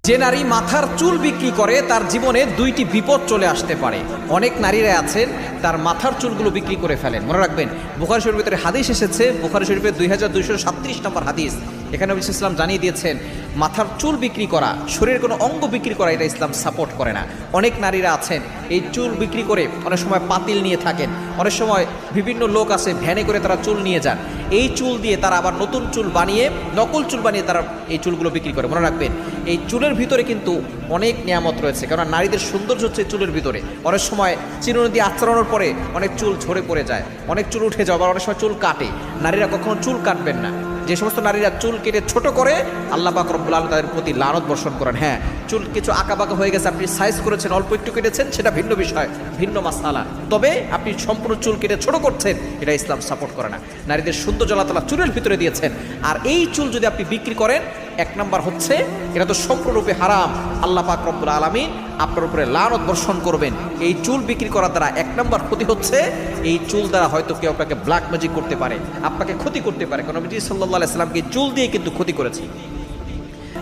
যে নারী মাথার চুল বিক্রি করে তার জীবনে দুইটি বিপদ চলে আসতে পারে। অনেক নারীরা আছেন তার মাথার চুলগুলো বিক্রি করে ফেলেন। মনে রাখবেন, বুখারী শরীফের ভিতরে হাদিস এসেছে, বুখারী শরীফের 2237 নম্বর হাদিস। এখানে নবী সাল্লাল্লাহু আলাইহি ওয়াসাল্লাম জানিয়ে দিয়েছেন, মাথার চুল বিক্রি করা, শরীরের কোনো অঙ্গ বিক্রি করা, এটা ইসলাম সাপোর্ট করে না। অনেক নারীরা আছেন এই চুল বিক্রি করে অনেক সময় পাতিল নিয়ে থাকেন, অনেক সময় বিভিন্ন লোক আছে ভ্যানে করে তারা চুল নিয়ে যান। এই চুল দিয়ে তারা আবার নতুন চুল বানিয়ে, নকল চুল বানিয়ে তারা এই চুলগুলো বিক্রি করে। মনে রাখবেন, এই চুলের ভিতরে কিন্তু অনেক নিয়ামত রয়েছে, কারণ নারীদের সৌন্দর্য হচ্ছে চুলের ভিতরে। অনেক সময় চিরুনি দিয়ে আঁচড়ানোর পরে অনেক চুল ঝরে পড়ে যায়, অনেক চুল উঠে যায়, আবার অনেক সময় চুল কাটে। নারীরা কখনো চুল কাটবেন না। যে সমস্ত নারীরা চুল কেটে ছোট করে, আল্লাহ পাক রব্বুল আলামিন তাদের প্রতি লানত বর্ষণ করেন। হ্যাঁ, চুল কিছু আঁকাবাঁকা হয়ে গেছে, আপনি সাইজ করেছেন, অল্প একটু কেটেছেন, সেটা ভিন্ন বিষয়, ভিন্ন মাসআলা। তবে আপনি সম্পূর্ণ চুল কেটে ছোট করছেন, এটা ইসলাম সাপোর্ট করে না। নারীদের সৌন্দর্য আল্লাহ তাআলা চুলের ভিতরে দিয়েছেন, আর এই চুল যদি আপনি বিক্রি করেন, এক নাম্বার হচ্ছে এটা তো সম্পূর্ণরূপে হারাম। আল্লাহ পাক রব্বুল আলামিন আপনার উপরে লানত বর্ষণ করবেন। এই চুল বিক্রি করার দ্বারা এক নাম্বার ক্ষতি হচ্ছে, এই চুল দ্বারা হয়তো কেউ আপনাকে ব্ল্যাক ম্যাজিক করতে পারে, আপনাকে ক্ষতি করতে পারে। কারণ নবী সাল্লাল্লাহু আলাইহি সাল্লামকে চুল দিয়ে কিন্তু ক্ষতি করেছে।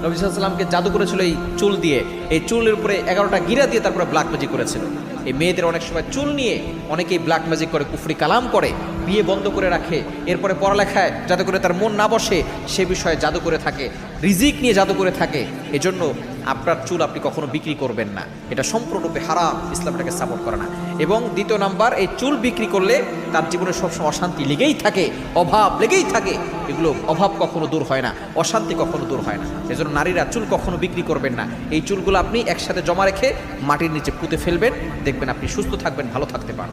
নবী সাল্লাল্লাহু আলাইহি সাল্লামকে জাদু করেছিল এই চুল দিয়ে, এই চুলের উপরে 11টা গিরা দিয়ে তারপরে ব্ল্যাক ম্যাজিক করেছিল। এই মেয়েদের অনেক সময় চুল নিয়ে অনেকেই ব্ল্যাক ম্যাজিক করে, কুফরি কালাম করে, বিয়ে বন্ধ করে রাখে, এরপরে পড়ালেখায় যাতে করে তার মন না বসে সে বিষয়ে জাদু করে থাকে, রিজিক নিয়ে জাদু করে থাকে। এজন্য আপনার চুল আপনি কখনো বিক্রি করবেন না, এটা সম্পূর্ণরূপে হারাম, ইসলাম এটাকে সাপোর্ট করে না। এবং দ্বিতীয় নাম্বার, এই চুল বিক্রি করলে তার জীবনে সবসময় অশান্তি লেগেই থাকে, অভাব লেগেই থাকে। এগুলো অভাব কখনো দূর হয় না, অশান্তি কখনো দূর হয় না। এজন্য নারীরা চুল কখনো বিক্রি করবেন না। এই চুলগুলো আপনি একসাথে জমা রেখে মাটির নিচে পুঁতে ফেলবেন, দেখবেন আপনি সুস্থ থাকবেন, ভালো থাকতে পারবেন।